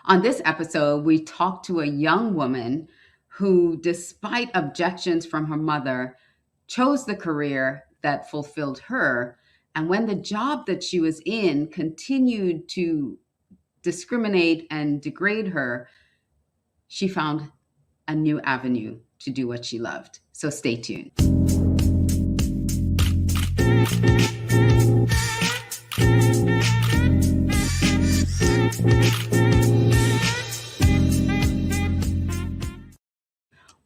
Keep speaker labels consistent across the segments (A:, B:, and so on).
A: On this episode, we talked to a young woman who, despite objections from her mother, chose the career that fulfilled her. And when the job that she was in continued to discriminate and degrade her, she found a new avenue to do what she loved. So stay tuned.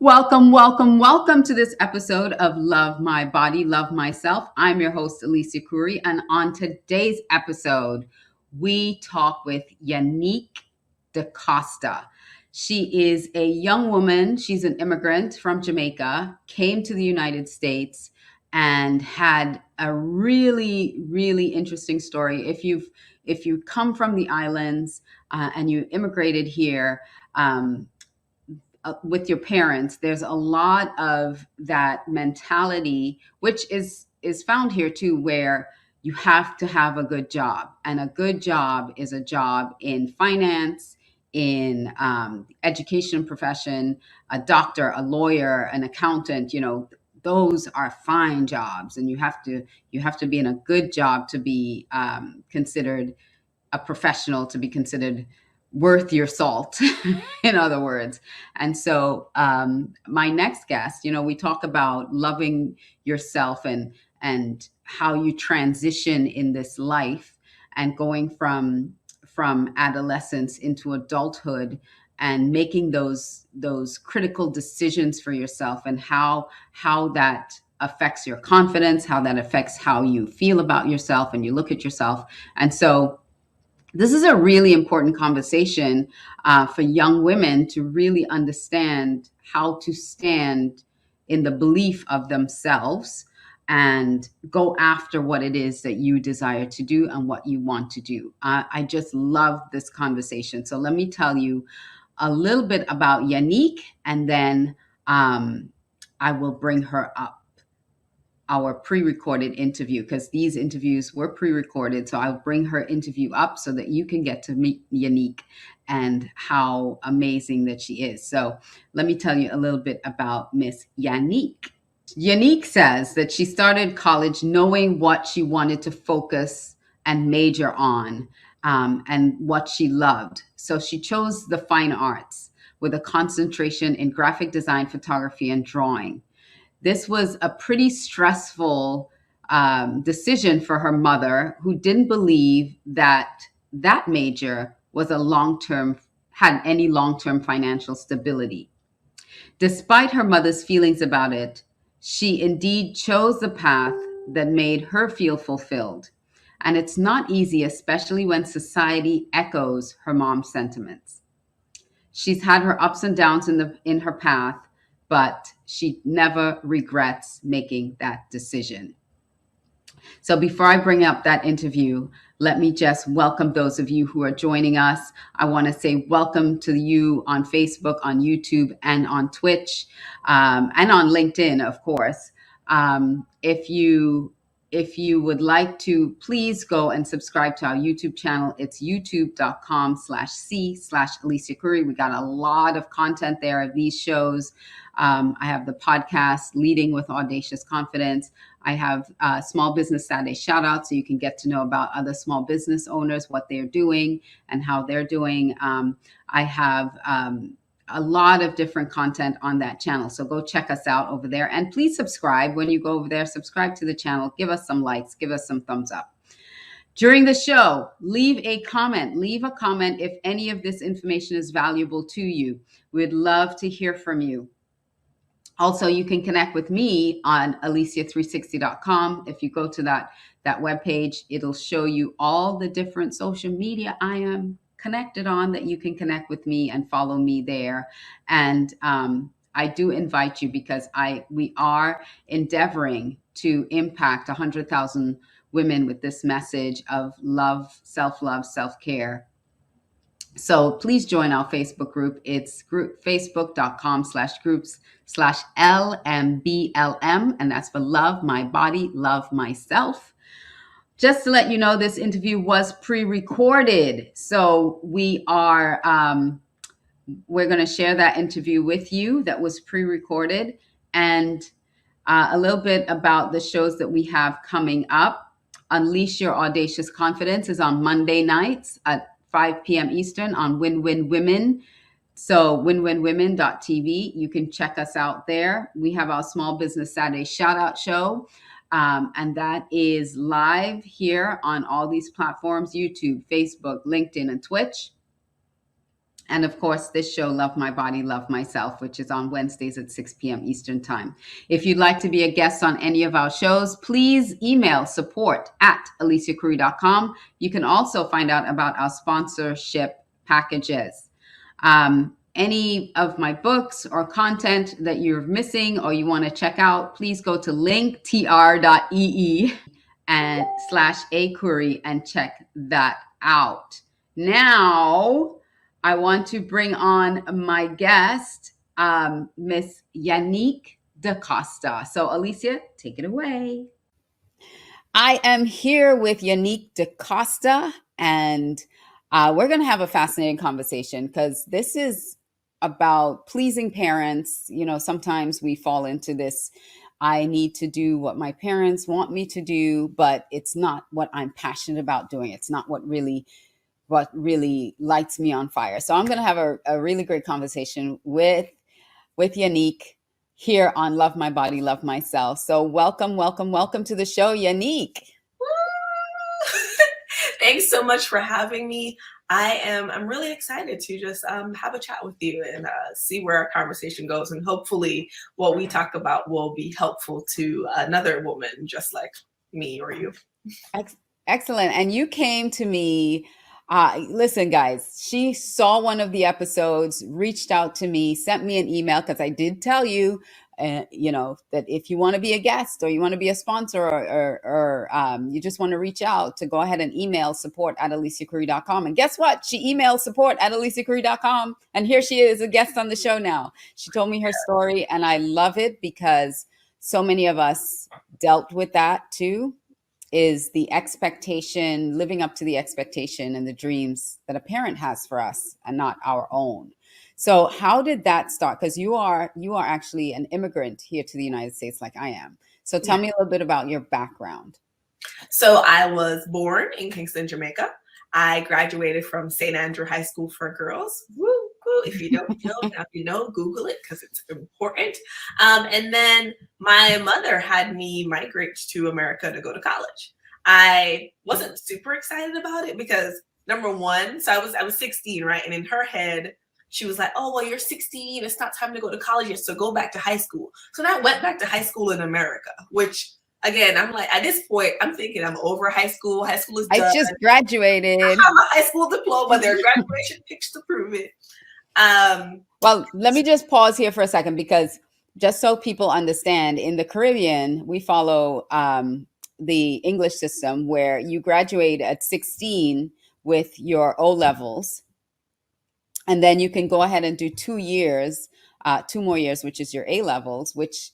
A: Welcome to this episode of Love My Body, Love Myself. I'm your host, Alicia Couri, and on today's episode, we talk with Yanique DaCosta. She is a young woman. She's an immigrant from Jamaica, came to the United States, and had a really, really interesting story. If you come from the islands and you immigrated here, with your parents, there's a lot of that mentality, which is found here too, where you have to have a good job, and a good job is a job in finance, in education profession, a doctor, a lawyer, an accountant. Those are fine jobs, and you have to be in a good job to be considered a professional, to be considered worth your salt, in other words. And so my next guest, we talk about loving yourself and how you transition in this life and going from adolescence into adulthood and making those critical decisions for yourself, and how that affects your confidence, how that affects how you feel about yourself and you look at yourself. And so this is a really important conversation for young women to really understand how to stand in the belief of themselves and go after what it is that you desire to do and what you want to do. I just love this conversation. So let me tell you a little bit about Yanique, and then I will bring her up our pre-recorded interview, because these interviews were pre-recorded. So I'll bring her interview up so that you can get to meet Yanique and how amazing that she is. So let me tell you a little bit about Miss Yanique. Yanique says that she started college knowing what she wanted to focus and major on, and what she loved. So she chose the fine arts with a concentration in graphic design, photography, and drawing. This was a pretty stressful decision for her mother, who didn't believe that major was had any long-term financial stability. Despite her mother's feelings about it, she indeed chose the path that made her feel fulfilled. And it's not easy, especially when society echoes her mom's sentiments. She's had her ups and downs in her path, but she never regrets making that decision. So before I bring up that interview, let me just welcome those of you who are joining us. I want to say welcome to you on Facebook, on YouTube, and on Twitch, and on LinkedIn, of course. If you would like to, please go and subscribe to our YouTube channel. It's youtube.com/C/Alicia Couri. We got a lot of content there of these shows. I have the podcast, Leading with Audacious Confidence. I have Small Business Saturday shout out, so you can get to know about other small business owners, what they're doing and how they're doing. I have a lot of different content on that channel. So go check us out over there, and please subscribe. When you go over there, subscribe to the channel, give us some likes, give us some thumbs up. During the show, leave a comment if any of this information is valuable to you. We'd love to hear from you. Also, you can connect with me on Alicia360.com. If you go to that webpage, it'll show you all the different social media I am connected on, that you can connect with me and follow me there. And I do invite you, because we are endeavoring to impact 100,000 women with this message of love, self-love, self-care. So please join our Facebook group. It's facebook.com/groups/LMBLM, and that's for Love My Body, Love Myself. Just to let you know, this interview was pre-recorded. So we're going to share that interview with you that was pre-recorded, and a little bit about the shows that we have coming up. Unleash Your Audacious Confidence is on Monday nights at 5 p.m. Eastern on Win Win Women. So winwinwomen.tv. You can check us out there. We have our Small Business Saturday shout out show. And that is live here on all these platforms: YouTube, Facebook, LinkedIn, and Twitch. And of course, this show, Love My Body, Love Myself, which is on Wednesdays at 6 p.m. Eastern Time. If you'd like to be a guest on any of our shows, please email support@aliciacouri.com. You can also find out about our sponsorship packages. Any of my books or content that you're missing or you want to check out, please go to linktr.ee and /acouri and check that out. Now, I want to bring on my guest, Miss Yanique DaCosta. So, Alicia, take it away. I am here with Yanique DaCosta, and we're going to have a fascinating conversation because this is about pleasing parents. You know, sometimes we fall into this, I need to do what my parents want me to do, but it's not what I'm passionate about doing. It's not what really lights me on fire. So I'm going to have a really great conversation with Yanique here on Love My Body, Love Myself. So welcome to the show, Yanique.
B: Thanks so much for having me. I'm really excited to just have a chat with you and see where our conversation goes. And hopefully what we talk about will be helpful to another woman just like me or you.
A: Excellent. And you came to me. Listen, guys, she saw one of the episodes, reached out to me, sent me an email because I did tell you, that if you want to be a guest or you want to be a sponsor or you just want to reach out, to go ahead and email support@aliciacouri.com. And guess what? She emailed support@aliciacouri.com. And here she is, a guest on the show now. She told me her story, and I love it because so many of us dealt with that too. Is the expectation, living up to the expectation and the dreams that a parent has for us and not our own. So how did that start? Because you are actually an immigrant here to the United States like I am. So tell me a little bit about your background.
B: So I was born in Kingston, Jamaica. I graduated from St. Andrew High School for Girls. Woo, woo. If you don't know, now if you know, Google it because it's important. And then my mother had me migrate to America to go to college. I wasn't super excited about it because number one, so I was 16, right? And in her head, she was like, oh, well, you're 16. It's not time to go to college yet, so go back to high school. So I went back to high school in America, which again, I'm like, at this point, I'm thinking I'm over high school. High school is done.
A: I just graduated.
B: I have a high school diploma. There are graduation pictures to prove it.
A: Well, let me just pause here for a second because just so people understand, in the Caribbean, we follow the English system where you graduate at 16 with your O levels. And then you can go ahead and do 2 more years, which is your A levels, which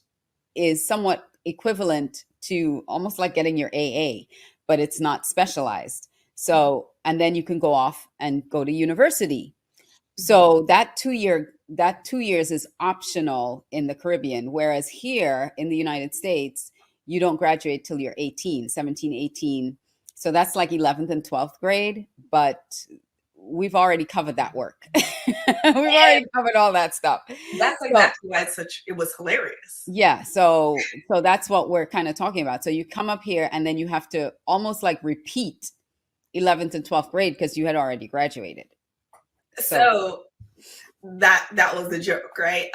A: is somewhat equivalent to almost like getting your AA, but it's not specialized. So, and then you can go off and go to university. So that 2 years is optional in the Caribbean, whereas here in the United States, you don't graduate till you're 17, 18. So that's like 11th and 12th grade, but we've already covered that work. We've already covered all that stuff.
B: That's exactly why it was hilarious.
A: Yeah. So that's what we're kind of talking about. So you come up here and then you have to almost like repeat 11th and 12th grade because you had already graduated.
B: So that was the joke, right?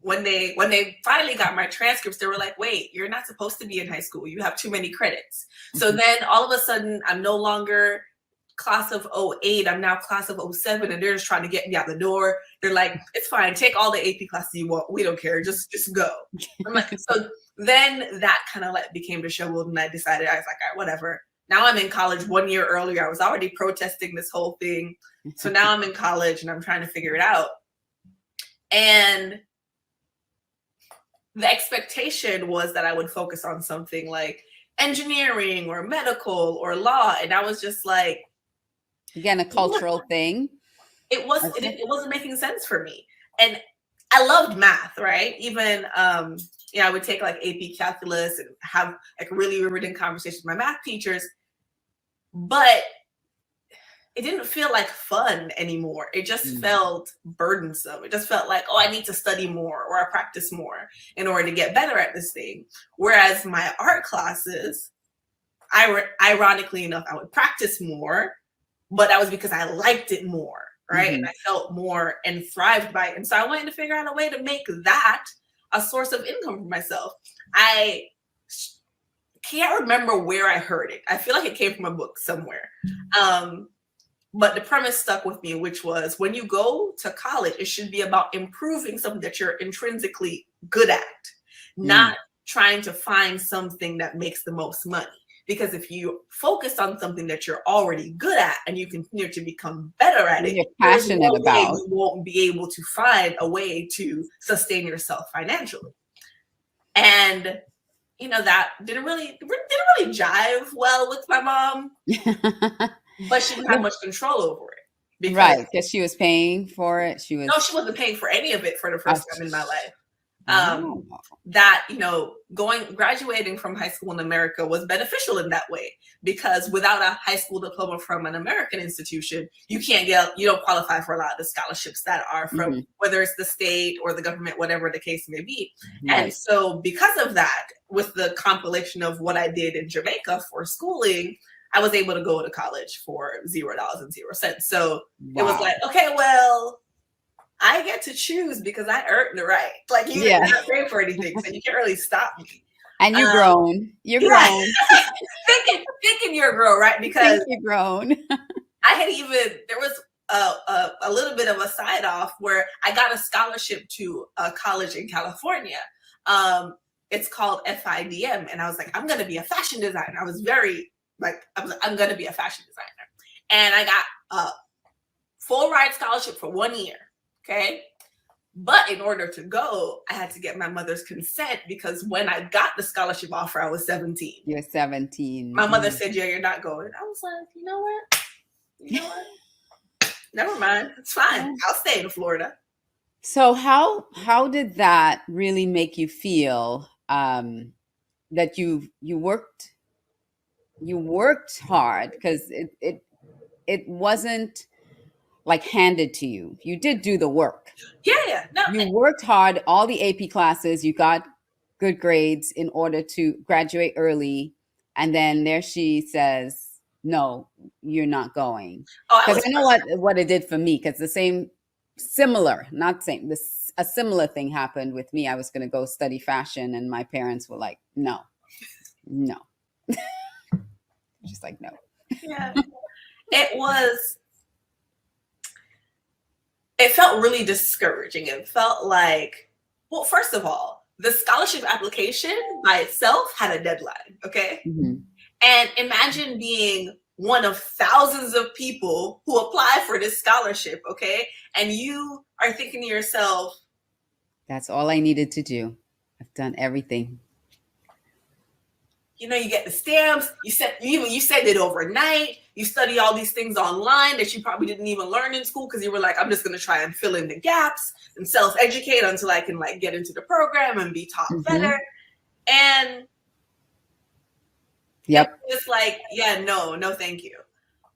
B: When they finally got my transcripts, they were like, wait, you're not supposed to be in high school. You have too many credits. So then all of a sudden I'm no longer class of 08, I'm now class of 07, and they're just trying to get me out the door. They're like, it's fine, take all the AP classes you want, we don't care, just go. I'm like, so then that kind of like became the show, and I decided, I was like, all right, whatever. Now I'm in college 1 year earlier. I was already protesting this whole thing. So now I'm in college and I'm trying to figure it out. And the expectation was that I would focus on something like engineering or medical or law. And I was just like,
A: Again, a cultural thing.
B: It wasn't making sense for me. And I loved math, right? Even I would take like AP calculus and have like really riveting conversations with my math teachers, but it didn't feel like fun anymore. It just felt burdensome. It just felt like, oh, I need to study more or I practice more in order to get better at this thing. Whereas my art classes, ironically enough, I would practice more, but that was because I liked it more, right? And I felt more and thrived by it. And so I wanted to figure out a way to make that a source of income for myself. I can't remember where I heard it. I feel like it came from a book somewhere. But the premise stuck with me, which was when you go to college, it should be about improving something that you're intrinsically good at, not trying to find something that makes the most money. Because if you focus on something that you're already good at and you continue to become better at it,
A: you're passionate about,
B: you won't be able to find a way to sustain yourself financially. And that didn't really jive well with my mom. But she didn't have much control over it.
A: Because she was paying for it. She
B: wasn't paying for any of it for the first time in my life. That, graduating from high school in America was beneficial in that way, because without a high school diploma from an American institution, you don't qualify for a lot of the scholarships that are from whether it's the state or the government, whatever the case may be. Right. And so because of that, with the compilation of what I did in Jamaica for schooling, I was able to go to college for $0.00. So It was like, okay, well, I get to choose because I earned the right. Like, you didn't pay for anything, so you can't really stop me.
A: And you're grown. You're grown.
B: thinking you're grown, right? Because
A: you're grown.
B: There was a little bit of a side off where I got a scholarship to a college in California. It's called FIDM. And I was like, I'm going to be a fashion designer. I was very I'm going to be a fashion designer. And I got a full ride scholarship for 1 year. Okay. But in order to go, I had to get my mother's consent, because when I got the scholarship offer, I was 17.
A: You're 17.
B: My mother said, yeah, you're not going. I was like, you know what? Never mind. It's fine. I'll stay in Florida.
A: So how did that really make you feel, that you worked hard? Because it wasn't like handed to you. You did do the work.
B: Yeah. No,
A: you worked hard, all the AP classes, you got good grades in order to graduate early. And then there she says, no, you're not going. Because I know what it did for me, because a similar thing happened with me. I was going to go study fashion and my parents were like, no. Just like, no.
B: Yeah. It felt really discouraging. It felt like, well, first of all, the scholarship application by itself had a deadline, okay? And imagine being one of thousands of people who apply for this scholarship, okay? And you are thinking to yourself,
A: that's all I needed to do. I've done everything.
B: You get the stamps, you send it overnight, you study all these things online that you probably didn't even learn in school, because you were like, I'm just going to try and fill in the gaps and self-educate until I can get into the program and be taught better. And it's like, yeah, no, thank you.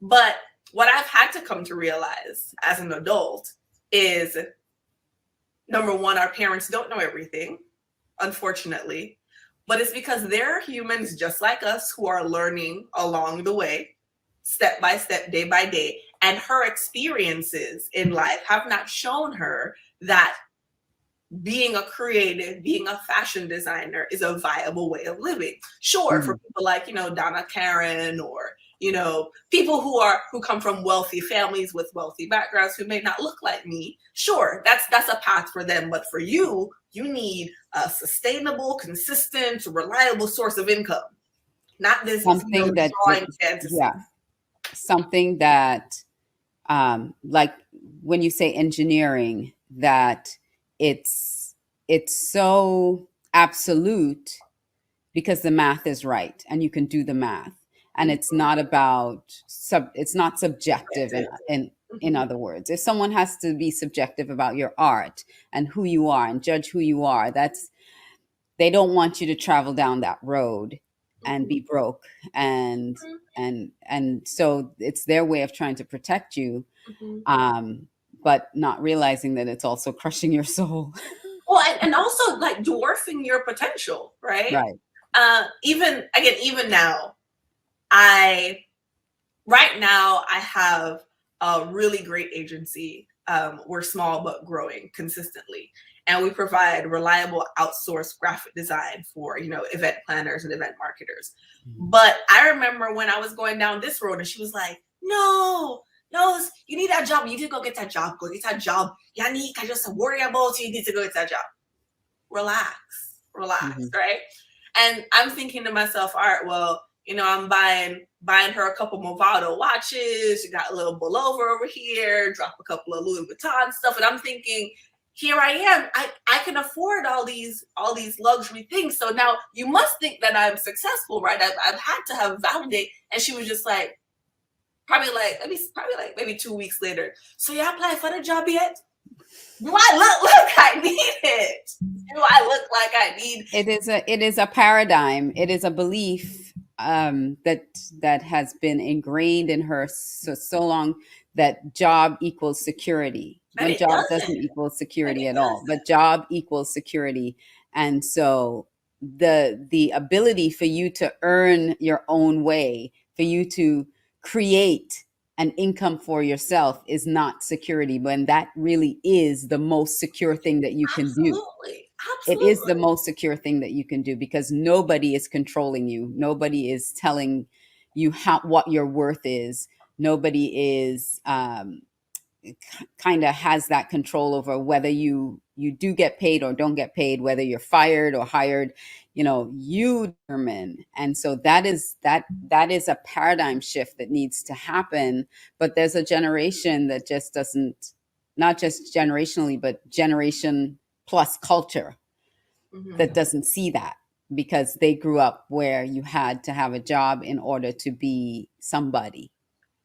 B: But what I've had to come to realize as an adult is, number one, our parents don't know everything, unfortunately. But it's because they're humans just like us who are learning along the way, step by step, day by day. And her experiences in life have not shown her that being a creative, being a fashion designer is a viable way of living. Sure, for people like, Donna Karen, or, people who come from wealthy families with wealthy backgrounds who may not look like me. Sure, that's a path for them. But for you need a sustainable, consistent, reliable source of income, not this
A: something that
B: drawing fantasy.
A: Yeah, something that, like when you say engineering, that it's so absolute because the math is right and you can do the math. And
B: Mhm.
A: it's not it's not subjective in other words. If someone has to be subjective about your art and who you are and judge who you are, they don't want you to travel down that road and be broke. And so it's their way of trying to protect you, but not realizing that it's also crushing your soul.
B: Well, and also like dwarfing your potential, right?
A: Right.
B: Even now, right now I have a really great agency. We're small but growing consistently, and we provide reliable outsourced graphic design for event planners and event marketers. But I remember when I was going down this road, and she was like, "No, you need that job. You need to go get that job. Go get that job. Yanique, I just worry about you. You need to go get that job. Relax, right?" And I'm thinking to myself, all right, well, I'm buying her a couple Movado watches. You got a little pullover over here, drop a couple of Louis Vuitton stuff. And I'm thinking, here I am. I can afford all these luxury things. So now you must think that I'm successful, right? I've had to have validated. And she was just like, probably maybe 2 weeks later. So you applied for the job yet? Do I look like I need it? Do I look like I need
A: it is a paradigm. It is a belief that has been ingrained in her so long, that job equals security, when job doesn't equal security at all, but job equals security. And so the ability for you to earn your own way, for you to create an income for yourself, is not security, when that really is the most secure thing that you can do. It is the most secure thing that you can do, because nobody is controlling you. Nobody is telling you what your worth is. Nobody is kind of has that control over whether you do get paid or don't get paid, whether you're fired or hired. You determine. And so that is a paradigm shift that needs to happen. But there's a generation that just doesn't, not just generationally, but generation plus culture, that doesn't see that, because they grew up where you had to have a job in order to be somebody.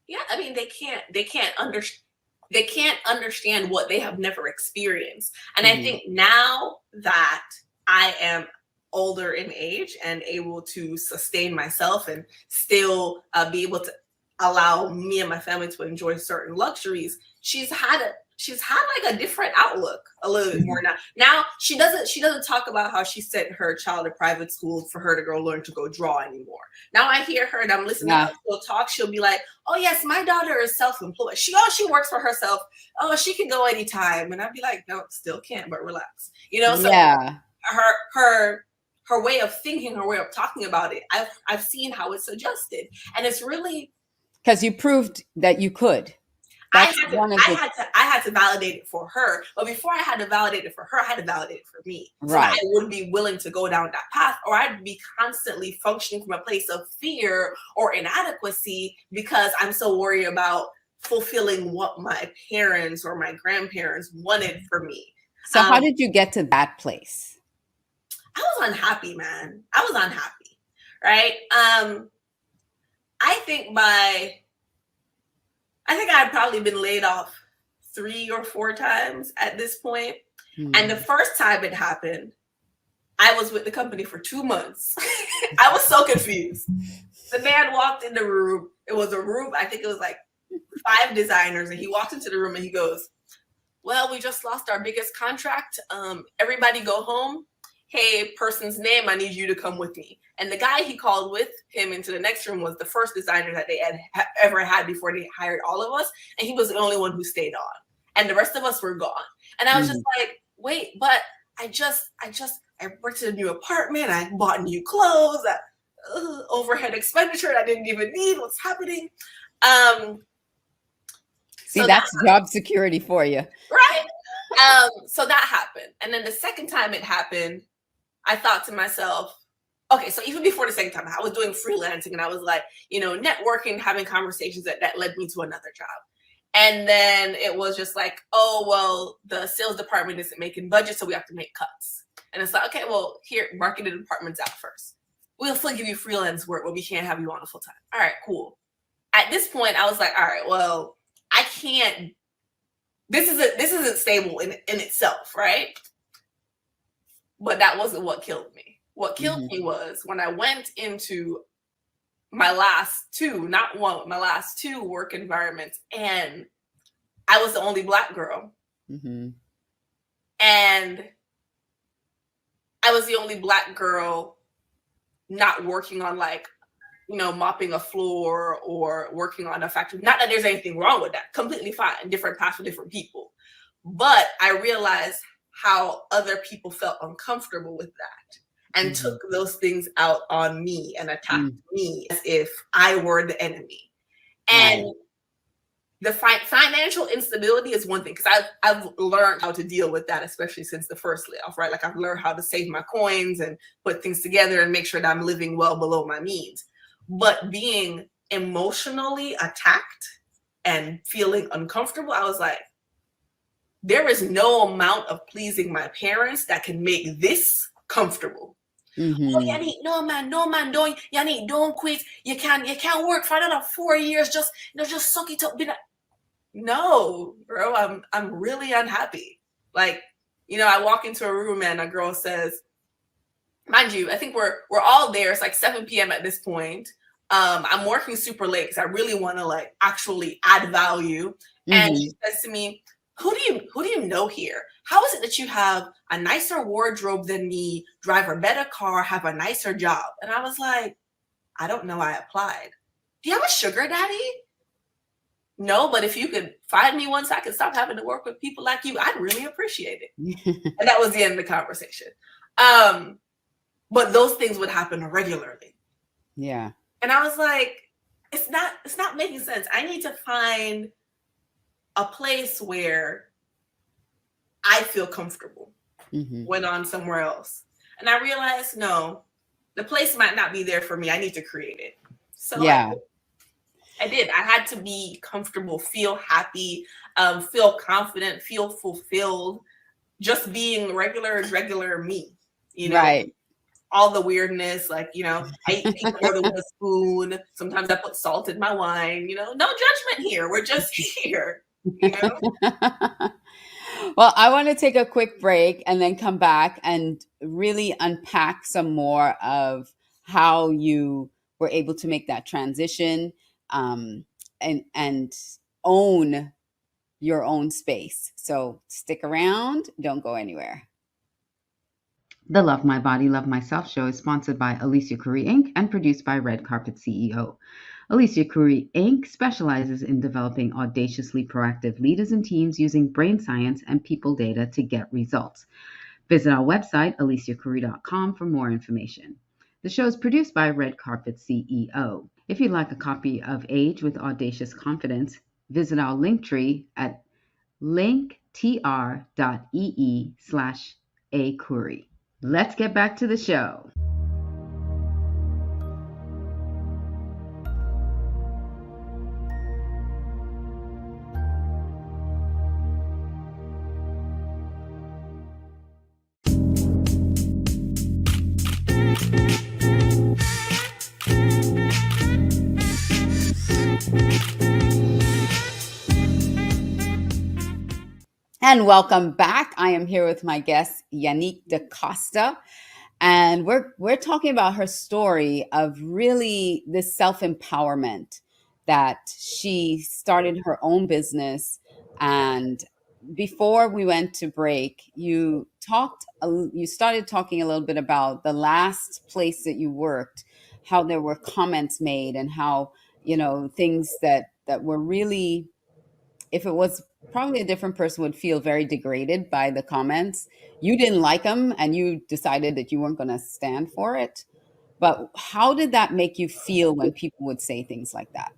B: Yeah, I mean, they can't understand what they have never experienced. And I think now that I am older in age and able to sustain myself and still be able to allow me and my family to enjoy certain luxuries, she's had like a different outlook a little bit more now. Now she doesn't talk about how she sent her child to private school for her to go learn to go draw anymore. Now I hear her and I'm listening to her talk. She'll be like, "Oh yes, my daughter is self-employed. She works for herself. Oh, she can go anytime." And I'd be like, "No, still can't, but relax." So her way of thinking, her way of talking about it, I've seen how it's adjusted, and it's really
A: because you proved that you could.
B: I had to validate it for her, but before I had to validate it for her, I had to validate it for me. So that I wouldn't be willing to go down that path, or I'd be constantly functioning from a place of fear or inadequacy because I'm so worried about fulfilling what my parents or my grandparents wanted for me.
A: So how did you get to that place?
B: I was unhappy, man. I was unhappy, right? I think I had probably been laid off 3 or 4 times at this point. And the first time it happened, I was with the company for 2 months. I was so confused. The man walked in the room. It was a room, I think it was like 5 designers. And he walked into the room and he goes, "Well, we just lost our biggest contract. Everybody go home. Hey, person's name, I need you to come with me." And the guy he called with him into the next room was the first designer that they had ever had before they hired all of us. And he was the only one who stayed on. And the rest of us were gone. And I was just like, wait, but I worked in a new apartment. I bought new clothes, overhead expenditure I didn't even need. What's happening?
A: See, that's job security for you.
B: Right? So that happened. And then the second time it happened, I thought to myself, okay, so even before the second time, I was doing freelancing and I was like, networking, having conversations that led me to another job. And then it was just like, oh, well, the sales department isn't making budget, so we have to make cuts. And it's like, okay, well, here, marketing department's out first. we'll still give you freelance work, but we can't have you on a full time. All right, cool. At this point, I was like, all right, well, I can't. This isn't stable in itself, right? But that wasn't what killed me. What killed me was when I went into my last two, not one, my last two work environments, and I was the only Black girl. And I was the only Black girl not working on, like, you know, mopping a floor or working on a factory. Not that there's anything wrong with that. Completely fine. Different paths for different people. But I realized how other people felt uncomfortable with that and took those things out on me and attacked me as if I were the enemy. And the financial instability is one thing, because I've learned how to deal with that, especially since the first layoff, right? Like, I've learned how to save my coins and put things together and make sure that I'm living well below my means. But being emotionally attacked and feeling uncomfortable, I was like, there is no amount of pleasing my parents that can make this comfortable. Oh, Yanique, no man, don't, Yanique, don't quit. You can't work for another 4 years. Just suck it up. No, bro, I'm really unhappy. Like, you know, I walk into a room and a girl says, mind you, I think we're all there. It's like 7 p.m. at this point. I'm working super late because I really want to, like, actually add value. And she says to me, who do you know here? How is it that you have a nicer wardrobe than me, drive a better car, have a nicer job? And I was like, I don't know. I applied. Do you have a sugar daddy? No, but if you could find me one so I could stop having to work with people like you, I'd really appreciate it. And that was the end of the conversation. But those things would happen regularly. Yeah. And I was like, it's not making sense. I need to find a place where I feel comfortable when I'm somewhere else. And I realized, no, the place might not be there for me. I need to create it. So yeah, I did. I had to be comfortable, feel happy, feel confident, feel fulfilled, just being regular me, you know? Right. All the weirdness, like, you know, I eat more than one spoon. Sometimes I put salt in my wine, you know, no judgment here. We're just here. You know?
A: Well, I want to take a quick break and then come back and really unpack some more of how you were able to make that transition, and own your own space. So stick around. Don't go anywhere. The Love My Body, Love Myself show is sponsored by Alicia Couri, Inc. and produced by Red Carpet CEO. Alicia Couri, Inc. specializes in developing audaciously proactive leaders and teams using brain science and people data to get results. Visit our website, aliciacouri.com, for more information. The show is produced by Red Carpet CEO. If you'd like a copy of Age with Audacious Confidence, visit our link tree at linktr.ee/acouri. Let's get back to the show. And welcome back. I am here with my guest, Yanique DaCosta, and we're talking about her story of really this self-empowerment that she started her own business. And before we went to break, you started talking a little bit about the last place that you worked, how there were comments made, and how, you know, things that were really, if it was probably a different person, would feel very degraded by the comments. You didn't like them and you decided that you weren't going to stand for it. But how did that make you feel when people would say things like that?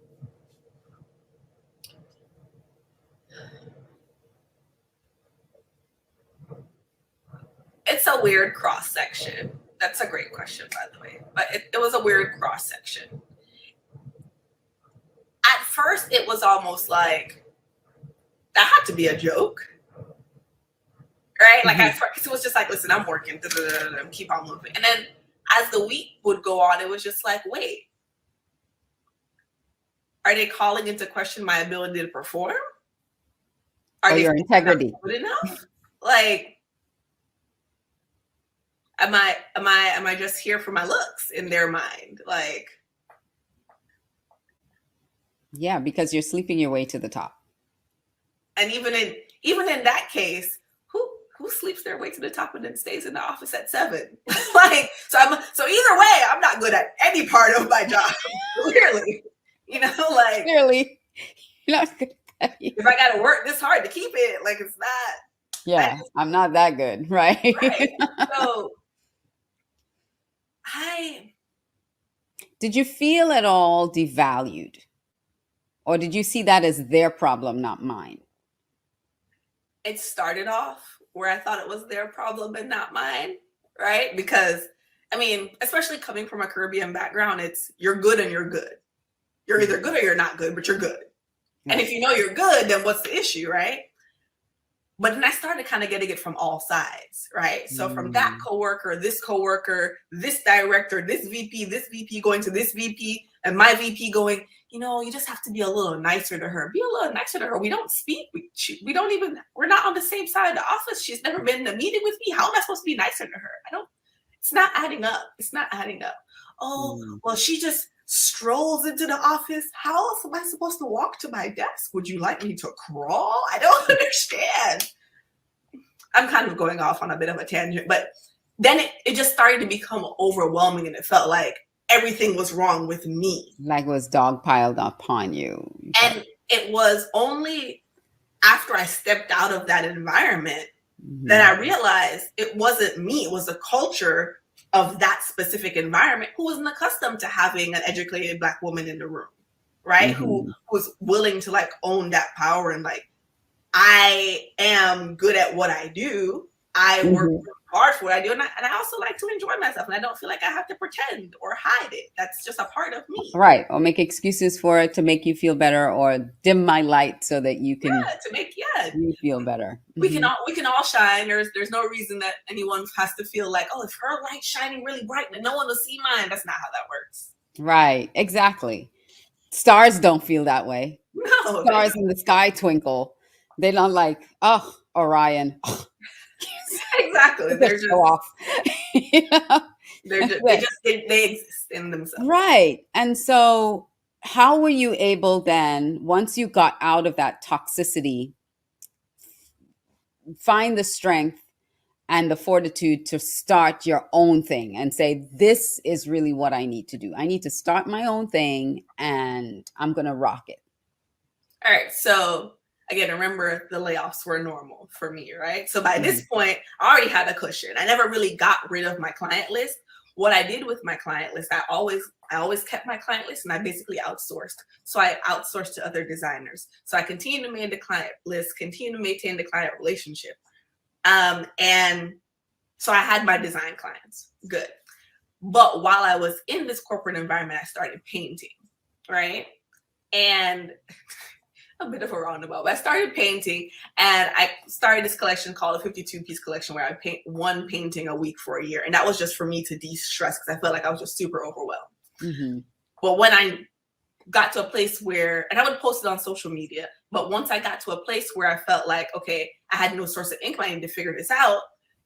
B: It's a weird cross section. That's a great question, by the way. But it was a weird cross section. At first, it was almost like, that had to be a joke, right? Like, at first, it was just like, listen, I'm working, keep on moving. And then as the week would go on, it was just like, wait, are they calling into question my ability to perform? Are they
A: your integrity?
B: Not good enough? Like, am I just here for my looks in their mind? Like,
A: yeah, because you're sleeping your way to the top.
B: And even in that case, who sleeps their way to the top and then stays in the office at 7? Like, so either way, I'm not good at any part of my job. Clearly, like,
A: clearly, you're not good at it.
B: If I got to work this hard to keep it, like, it's not.
A: Yeah, I'm not that good, right?
B: Right. So,
A: did you feel at all devalued? Or did you see that as their problem, not mine?
B: It started off where I thought it was their problem and not mine, right? Because, I mean, especially coming from a Caribbean background, it's you're good and you're good. You're either good or you're not good, but you're good. Yeah. And if you know you're good, then what's the issue, right? But then I started kind of getting it from all sides, right? So from that coworker, this director, this VP going to this VP, and my VP going, you just have to be a little nicer to her. Be a little nicer to her. We don't speak. We're not on the same side of the office. She's never been in a meeting with me. How am I supposed to be nicer to her? It's not adding up. It's not adding up. Oh, well, she just strolls into the office. How else am I supposed to walk to my desk? Would you like me to crawl? I don't understand. I'm kind of going off on a bit of a tangent, but then it just started to become overwhelming, and it felt like everything was wrong with me.
A: Like it was dogpiled upon you.
B: And it was only after I stepped out of that environment that I realized it wasn't me. It was the culture of that specific environment who wasn't accustomed to having an educated Black woman in the room, right? Who was willing to like own that power and like, I am good at what I do. I work hard for what I do. And I also like to enjoy myself. And I don't feel like I have to pretend or hide it. That's just a part of me.
A: Right. Or make excuses for it to make you feel better, or dim my light so that you can you feel better.
B: We can all shine. There's no reason that anyone has to feel like, oh, if her light's shining really bright and no one will see mine. That's not how that works.
A: Right. Exactly. Stars don't feel that way.
B: No.
A: Stars in the sky twinkle. They're not like, oh, Orion. Oh.
B: Exactly. They're just
A: off.
B: They exist in themselves.
A: Right. And so how were you able then, once you got out of that toxicity, find the strength and the fortitude to start your own thing and say, this is really what I need to do. I need to start my own thing and I'm going to rock it.
B: All right. So again, remember the layoffs were normal for me, right? So by this point, I already had a cushion. I never really got rid of my client list. What I did with my client list, I always kept my client list and I basically outsourced. So I outsourced to other designers. So I continue to maintain the client list, continue to maintain the client relationship. And so I had my design clients. Good. But while I was in this corporate environment, I started painting, right? And a bit of a roundabout, but I started painting and I started this collection called a 52-piece collection where I paint one painting a week for a year. And that was just for me to de-stress because I felt like I was just super overwhelmed. But when I got to a place where, and I would post it on social media, but once I got to a place where I felt like, okay, I had no source of income, I needed to figure this out.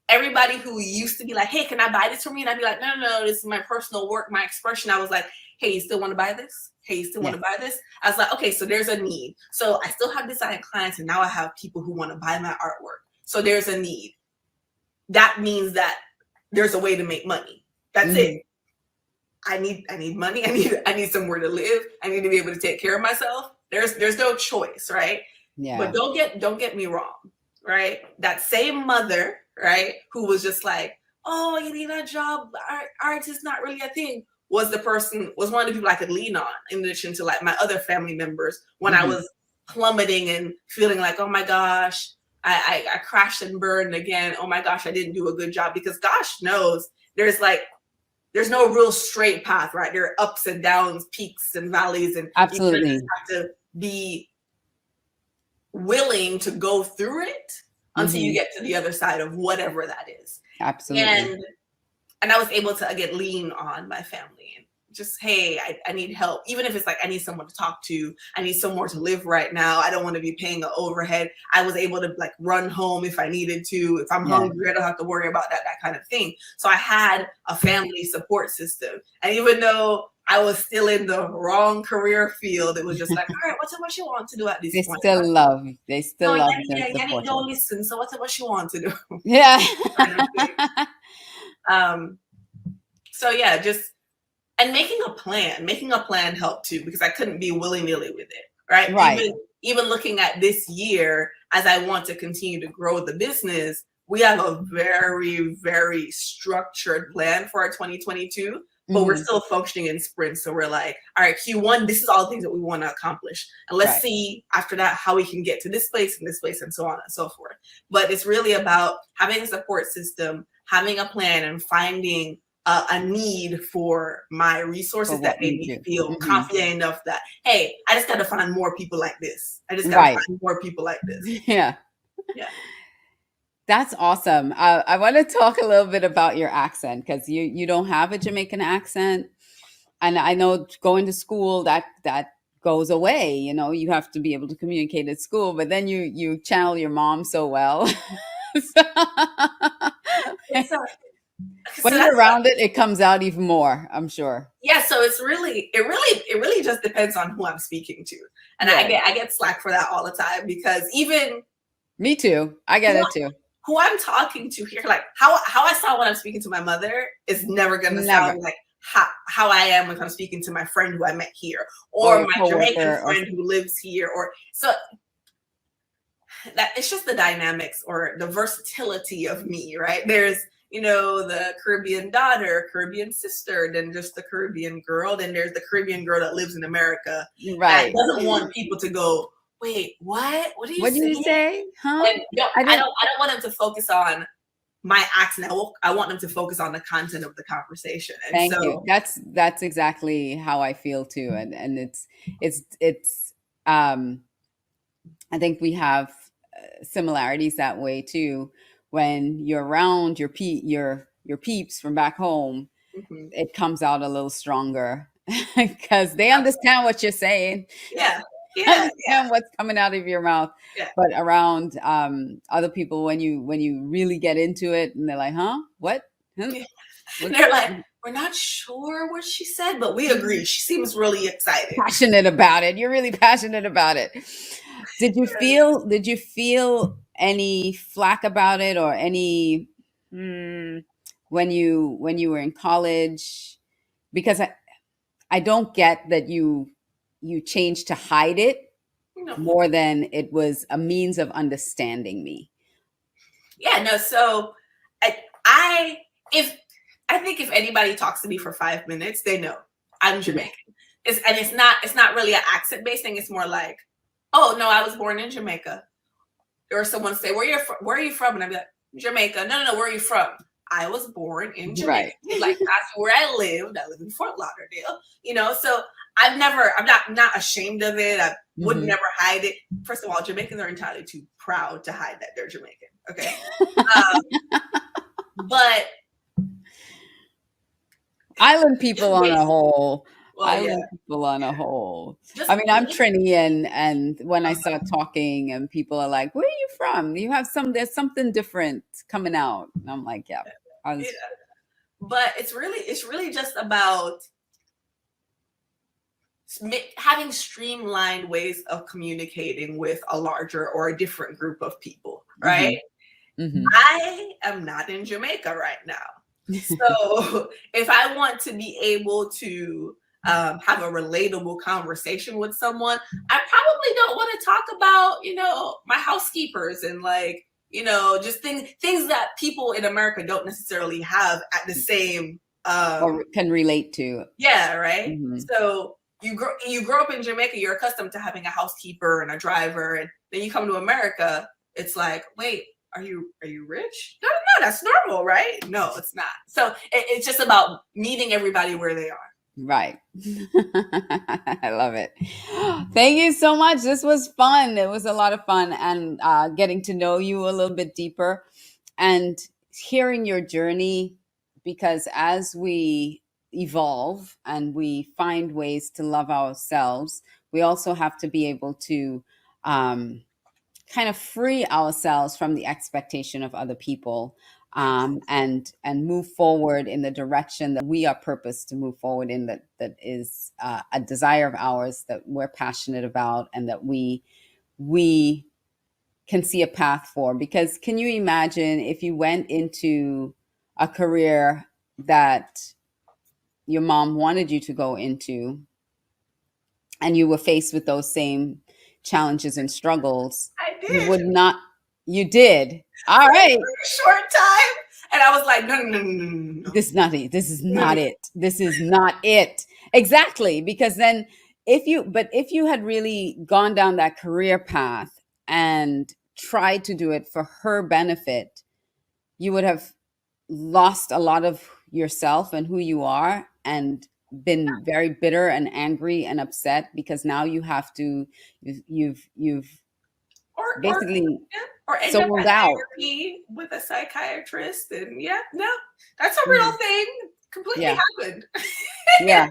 B: Everybody who used to be like, hey, can I buy this for me? And I'd be like, no, this is my personal work, my expression. I was like, hey, you still want to buy this? Hey, you still want to buy this? I was like, okay, so there's a need. So I still have design clients and now I have people who want to buy my artwork. So there's a need. That means that there's a way to make money. That's it. I need money. I need somewhere to live. I need to be able to take care of myself. There's no choice, right?
A: Yeah.
B: But don't get me wrong, right? That same mother, right, who was just like, oh, you need a job. Art is not really a thing. Was one of the people I could lean on in addition to like my other family members when I was plummeting and feeling like, oh my gosh, I crashed and burned again. Oh my gosh, I didn't do a good job, because gosh knows there's no real straight path, right? There are ups and downs, peaks and valleys, and
A: absolutely
B: you have to be willing to go through it until you get to the other side of whatever that is.
A: Absolutely.
B: And and I was able to again lean on my family and just, hey, I need help. Even if it's like I need someone to talk to, I need somewhere to live right now. I don't want to be paying an overhead. I was able to like run home if I needed to. If I'm hungry, I don't have to worry about that kind of thing. So I had a family support system. And even though I was still in the wrong career field, it was just like, all right, what's what you want to do at this point?
A: They still love them.
B: Yanique don't listen. So what's what you want to do?
A: Yeah.
B: So yeah, just, and making a plan helped too, because I couldn't be willy-nilly with it, right? Even looking at this year, as I want to continue to grow the business, we have a very, very structured plan for our 2022, but we're still functioning in sprints. So we're like, all right, Q1, this is all the things that we want to accomplish. And let's see after that how we can get to this place and so on and so forth. But it's really about having a support system, having a plan, and finding a need for my resources that made me feel confident enough that, hey, I just got to find more people like this. I just got to find more people like this.
A: Yeah. That's awesome. I want to talk a little bit about your accent, because you don't have a Jamaican accent. And I know going to school, that goes away. You know, you have to be able to communicate at school, but then you channel your mom so well. When you're around it comes out even more, I'm sure.
B: Yeah, so it really just depends on who I'm speaking to. And I get slack for that all the time, because even
A: me too. I get it too.
B: Who I'm talking to here, like how I sound when I'm speaking to my mother is never gonna sound like how I am when I'm speaking to my friend who I met here, or my Jamaican friend who lives here, or so that it's just the dynamics or the versatility of me, right? There's, you know, the Caribbean daughter, Caribbean sister, then just the Caribbean girl, then there's the Caribbean girl that lives in America, that doesn't want people to go, wait, what? What do you say?
A: Huh?
B: And I don't want them to focus on my accent. I want them to focus on the content of the conversation. And
A: Thank you. That's exactly how I feel too. And it's I think we have similarities that way too. When you're around your peeps from back home, it comes out a little stronger because they understand what you're saying. And what's coming out of your mouth. But around other people, when you really get into it, and they're like, huh, what?
B: They're like, we're not sure what she said, but we agree. She seems really excited,
A: passionate about it. You're really passionate about it. Did you feel any flack about it, or any when you were in college? Because I don't get that you changed to hide it more than it was a means of understanding me.
B: Yeah, no. So I think if anybody talks to me for 5 minutes, they know I'm Jamaican. It's not really an accent based thing. It's more like, oh no, I was born in Jamaica. Or someone say, where are you from? And I'd be like, Jamaica. No, where are you from? I was born in Jamaica. Like, that's where I lived. I live in Fort Lauderdale. You know, so I'm not ashamed of it. I would never hide it. First of all, Jamaicans are entirely too proud to hide that they're Jamaican. Okay. But
A: island people on a whole. People on a whole. I mean, I'm Trini, and when I start talking and people are like, where are you from? There's something different coming out. And I'm like,
B: But it's really just about having streamlined ways of communicating with a larger or a different group of people, right? I am not in Jamaica right now. So if I want to be able to have a relatable conversation with someone, I probably don't want to talk about, you know, my housekeepers and like, you know, just things that people in America don't necessarily have at the same
A: or can relate to.
B: Yeah, right. So you grow up in Jamaica, you're accustomed to having a housekeeper and a driver, and then you come to America, it's like, wait, are you rich? No, that's normal, right? No, it's not. So it's just about meeting everybody where they are.
A: Right. I love it. Thank you so much. This was fun. It was a lot of fun, and getting to know you a little bit deeper and hearing your journey because as we evolve and we find ways to love ourselves, we also have to be able to kind of free ourselves from the expectation of other people, and move forward in the direction that we are purposed to move forward in, that is a desire of ours, that we're passionate about, and that we can see a path for. Because can you imagine if you went into a career that your mom wanted you to go into, and you were faced with those same challenges and struggles?
B: I
A: You
B: did.
A: would not. You did. All right.
B: For a short time. And I was like, no, no, no, no, no, no.
A: This is not it. This is not it. This is not it. Exactly. Because then if you had really gone down that career path and tried to do it for her benefit, you would have lost a lot of yourself and who you are, and been very bitter and angry and upset, because now you have to, you've
B: Or
A: basically
B: yeah, or end up
A: sold
B: at
A: out.
B: therapy with a psychiatrist, and yeah, no, that's a real thing. Completely
A: Yeah.
B: happened.
A: Yeah.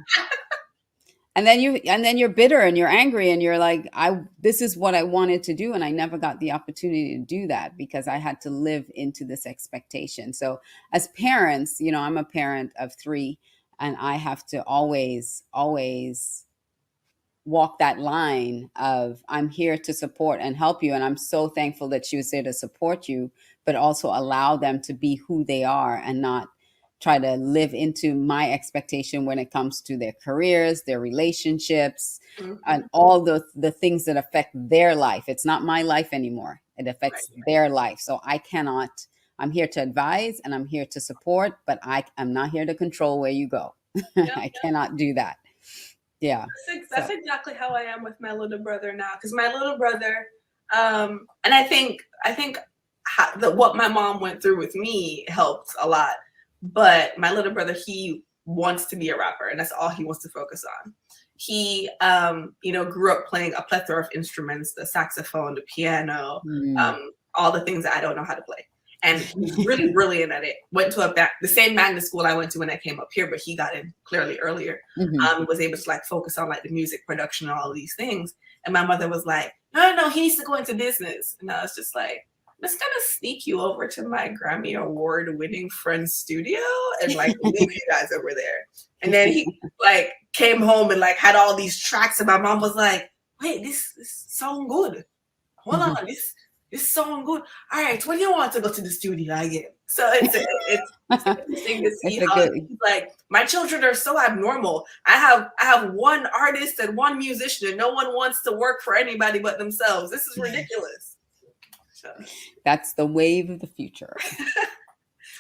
A: And then you're bitter and you're angry and you're like, this is what I wanted to do, and I never got the opportunity to do that because I had to live into this expectation. So as parents, I'm a parent of 3, and I have to always walk that line of, I'm here to support and help you, and I'm so thankful that she was there to support you, but also allow them to be who they are and not try to live into my expectation when it comes to their careers, their relationships, and all the things that affect their life. It's not my life anymore. It affects their life. So I'm here to advise and I'm here to support, but I'm not here to control where you go. I cannot do that. Yeah.
B: That's exactly how I am with my little brother now. Because my little brother, and I think what my mom went through with me helped a lot. But my little brother, he wants to be a rapper, and that's all he wants to focus on. He, grew up playing a plethora of instruments: the saxophone, the piano, all the things that I don't know how to play. And he's really brilliant at it. Went to the same magnet school I went to when I came up here, but he got in clearly earlier. Was able to focus on the music production and all of these things. And my mother was like, no, he needs to go into business. And I was just like, I'm just gonna sneak you over to my Grammy Award winning friend's studio and leave you guys over there. And then he came home and had all these tracks, and my mom was like, wait, this sound good. Hold on, this song good. All right, when you want to go to the studio again? So it's interesting to see how my children are so abnormal. I have one artist and one musician, and no one wants to work for anybody but themselves. This is ridiculous. So.
A: That's the wave of the future.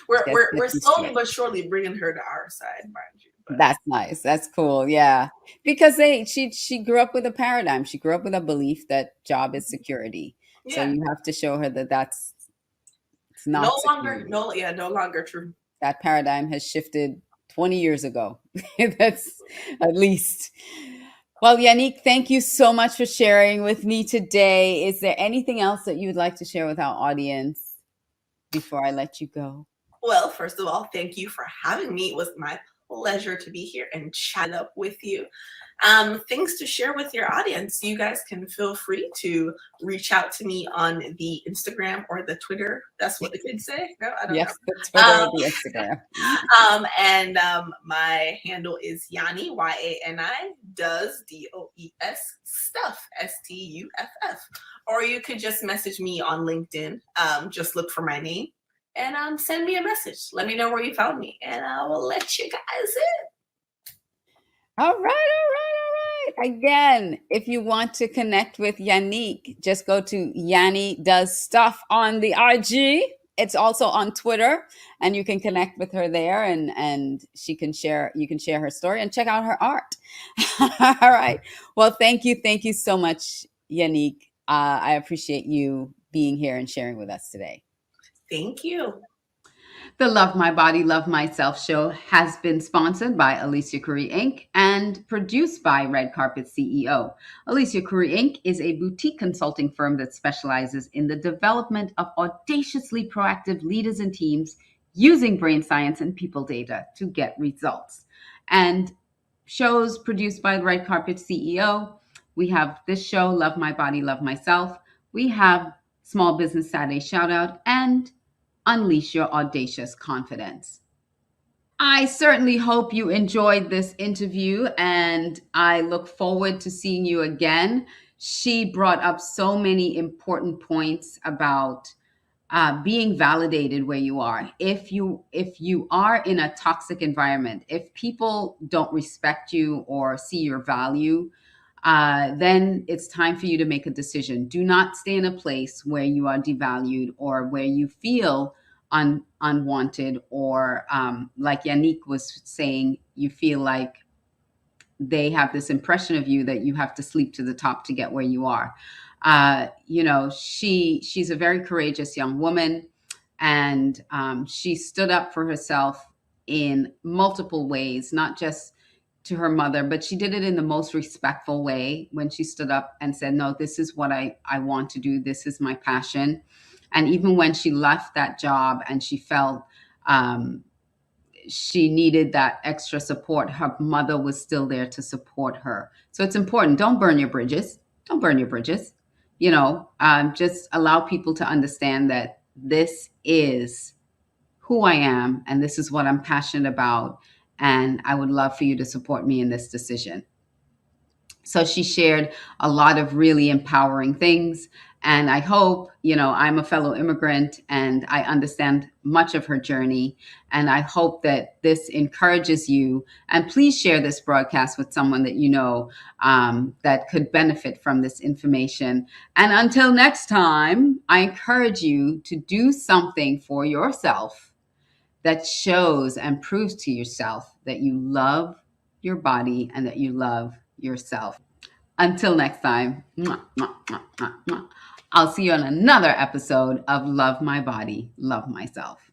B: we're slowly but surely bringing her to our side, mind you. But.
A: That's nice. That's cool. Yeah, because she grew up with a paradigm. She grew up with a belief that job is security. Yeah. So you have to show her that it's not
B: no longer true.
A: That paradigm has shifted 20 years ago. That's at least. Well, Yanique, thank you so much for sharing with me today. Is there anything else that you would like to share with our audience before I let you go?
B: Well, first of all, thank you for having me. It was my pleasure to be here and chat up with you. Things to share with your audience. You guys can feel free to reach out to me on the Instagram or the Twitter. That's what the kids say. No, I don't know.
A: The Twitter or the
B: Instagram. And my handle is Yanni, YANI, does DOES stuff, STUFF. Or you could just message me on LinkedIn. Just look for my name and send me a message. Let me know where you found me, and I will let you guys in.
A: All right. Again, if you want to connect with Yanique, just go to Yanni Does Stuff on the IG. It's also on Twitter, and you can connect with her there, and you can share her story and check out her art. All right. Well, thank you so much, Yanique. I appreciate you being here and sharing with us today.
B: Thank you.
A: The Love My Body, Love Myself show has been sponsored by Alicia Couri, Inc. and produced by Red Carpet CEO. Alicia Couri, Inc. is a boutique consulting firm that specializes in the development of audaciously proactive leaders and teams using brain science and people data to get results. And shows produced by the Red Carpet CEO. We have this show, Love My Body, Love Myself. We have Small Business Saturday Shout Out and Unleash Your Audacious Confidence. I certainly hope you enjoyed this interview, and I look forward to seeing you again. She brought up so many important points about being validated where you are. If you are in a toxic environment, if people don't respect you or see your value, then it's time for you to make a decision. Do not stay in a place where you are devalued or where you feel unwanted, or like Yanique was saying, you feel like they have this impression of you that you have to sleep to the top to get where you are. She's a very courageous young woman, and she stood up for herself in multiple ways, not just to her mother, but she did it in the most respectful way when she stood up and said, no, this is what I want to do. This is my passion. And even when she left that job and she felt she needed that extra support, her mother was still there to support her. So it's important. Don't burn your bridges. Don't burn your bridges. Just allow people to understand that this is who I am and this is what I'm passionate about. And I would love for you to support me in this decision. So she shared a lot of really empowering things. And I hope, I'm a fellow immigrant and I understand much of her journey. And I hope that this encourages you. And please share this broadcast with someone that you know that could benefit from this information. And until next time, I encourage you to do something for yourself that shows and proves to yourself that you love your body and that you love yourself. Until next time, I'll see you on another episode of Love My Body, Love Myself.